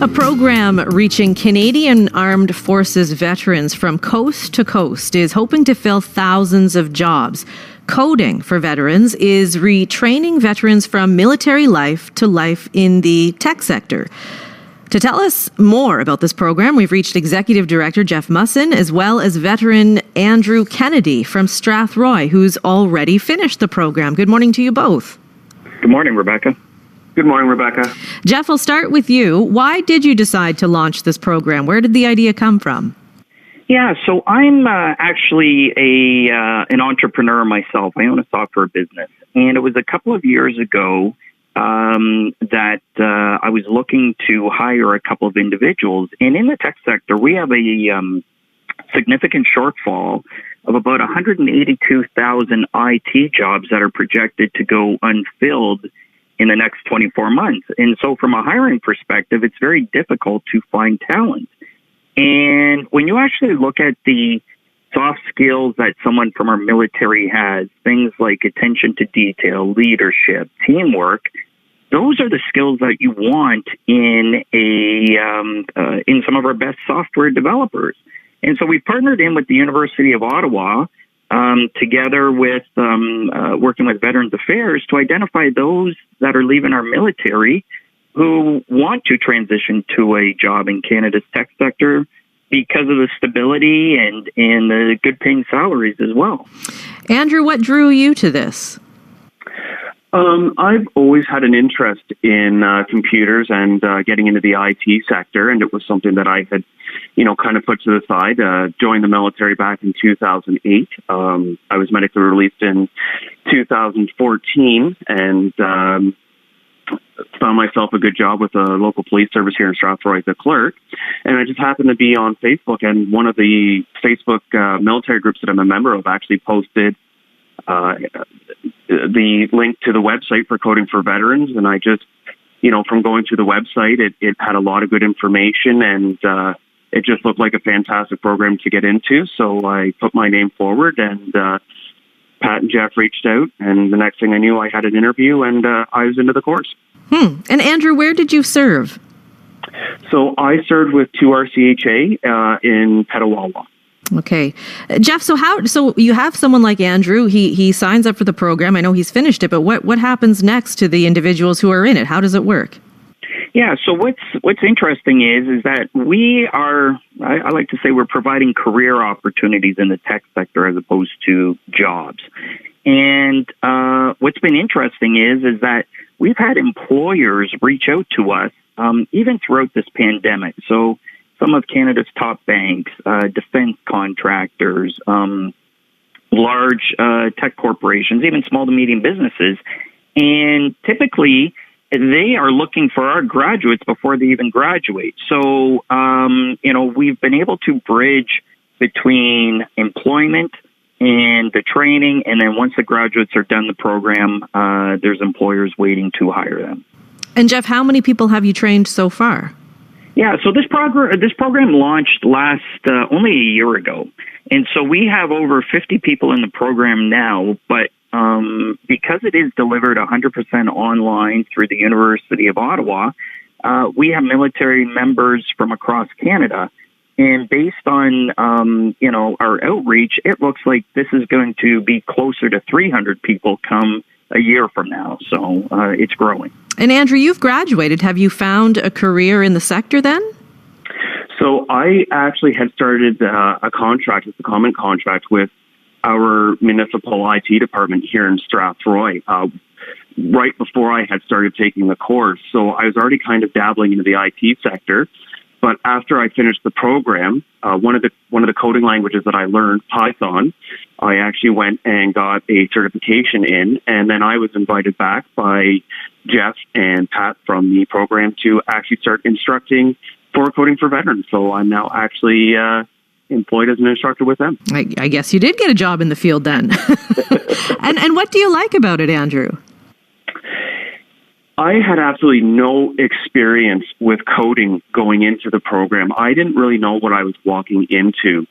A program reaching Canadian Armed Forces veterans from coast to coast is hoping to fill thousands of jobs. Coding for Veterans is retraining veterans from military life to life in the tech sector. To tell us more about this program, we've reached Executive Director Jeff Musson, as well as veteran Andrew Kennedy from Strathroy, who's already finished the program. Good morning to you both. Good morning, Rebecca. Good morning, Rebecca. Jeff, I'll start with you. Why did you decide to launch this program? Where did the idea come from? Yeah, so I'm actually an entrepreneur myself. I own a software business. And it was a couple of years ago that I was looking to hire a couple of individuals. And in the tech sector, we have a significant shortfall of about 182,000 IT jobs that are projected to go unfilled in the next 24 months. And so from a hiring perspective, it's very difficult to find talent. And when you actually look at the soft skills that someone from our military has, things like attention to detail, leadership, teamwork, those are the skills that you want in some of our best software developers. And so we partnered in with the University of Ottawa, together with working with Veterans Affairs, to identify those that are leaving our military who want to transition to a job in Canada's tech sector because of the stability and the good paying salaries as well. Andrew, what drew you to this? I've always had an interest in computers and getting into the IT sector, and it was something that I had, kind of put to the side. Joined the military back in 2008. I was medically released in 2014, and found myself a good job with a local police service here in Strathroy as a clerk. And I just happened to be on Facebook, and one of the Facebook military groups that I'm a member of actually posted the link to the website for Coding for Veterans. And I just, from going through the website, it had a lot of good information, and it just looked like a fantastic program to get into. So I put my name forward, and Pat and Jeff reached out, and the next thing I knew, I had an interview, and I was into the course. And Andrew, where did you serve? So I served with 2RCHA in Petawawa. Okay. Jeff, so you have someone like Andrew, he signs up for the program. I know he's finished it, but what happens next to the individuals who are in it? How does it work? Yeah, so what's interesting is that we are, I like to say we're providing career opportunities in the tech sector as opposed to jobs. And what's been interesting is that we've had employers reach out to us even throughout this pandemic. So some of Canada's top banks, defense contractors, large tech corporations, even small to medium businesses. And typically, they are looking for our graduates before they even graduate. So, we've been able to bridge between employment and the training. And then once the graduates are done the program, there's employers waiting to hire them. And Jeff, how many people have you trained so far? Yeah, so this program launched only a year ago. And so we have over 50 people in the program now, but because it is delivered 100% online through the University of Ottawa, we have military members from across Canada. And based on, our outreach, it looks like this is going to be closer to 300 people come a year from now. So it's growing. And Andrew, you've graduated. Have you found a career in the sector then? So I actually had started a contract, it's a common contract with our municipal IT department here in Strathroy right before I had started taking the course. So I was already kind of dabbling into the IT sector. But after I finished the program, one of the coding languages that I learned, Python, I actually went and got a certification in, and then I was invited back by Jeff and Pat from the program to actually start instructing for Coding for Veterans. So I'm now actually employed as an instructor with them. I guess you did get a job in the field then. And what do you like about it, Andrew? I had absolutely no experience with coding going into the program. I didn't really know what I was walking into,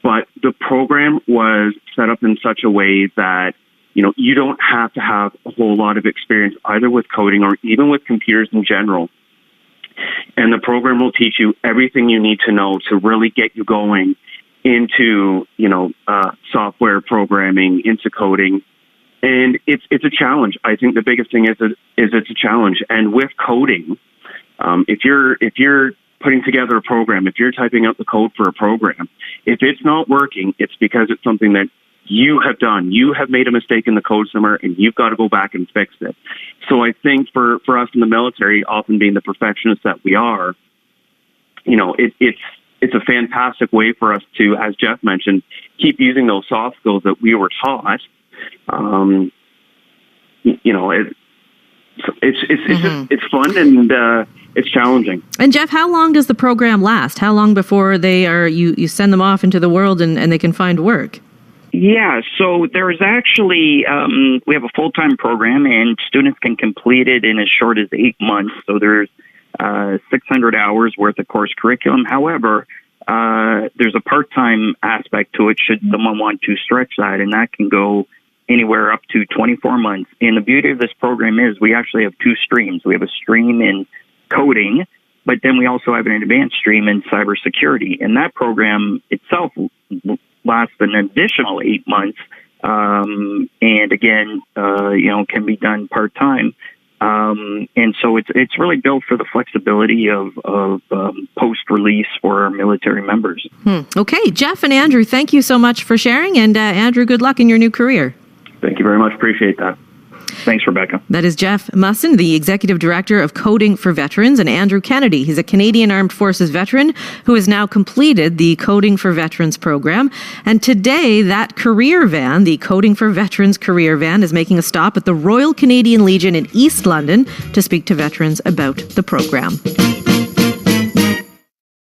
but the program was set up in such a way that, you don't have to have a whole lot of experience either with coding or even with computers in general. And the program will teach you everything you need to know to really get you going into, software programming, into coding. And it's a challenge. I think the biggest thing is it's a challenge. And with coding, if you're putting together a program, if you're typing out the code for a program, if it's not working, it's because it's something that you have done. You have made a mistake in the code somewhere, and you've got to go back and fix it. So I think for us in the military, often being the perfectionists that we are, it's a fantastic way for us to, as Jeff mentioned, keep using those soft skills that we were taught. It's fun and it's challenging. And Jeff, how long does the program last? How long before you send them off into the world and they can find work? Yeah, so there's actually, we have a full-time program, and students can complete it in as short as 8 months. So there's 600 hours worth of course curriculum. However, there's a part-time aspect to it should someone want to stretch that, and that can go anywhere up to 24 months. And the beauty of this program is we actually have 2 streams. We have a stream in coding, but then we also have an advanced stream in cybersecurity. And that program itself lasts an additional 8 months, and again, can be done part-time. And so it's really built for the flexibility of post-release for our military members. Okay, Jeff and Andrew, thank you so much for sharing, and Andrew, good luck in your new career. Thank you very much. Appreciate that. Thanks, Rebecca. That is Jeff Musson, the Executive Director of Coding for Veterans, and Andrew Kennedy. He's a Canadian Armed Forces veteran who has now completed the Coding for Veterans program. And today, that career van, the Coding for Veterans career van, is making a stop at the Royal Canadian Legion in East London to speak to veterans about the program.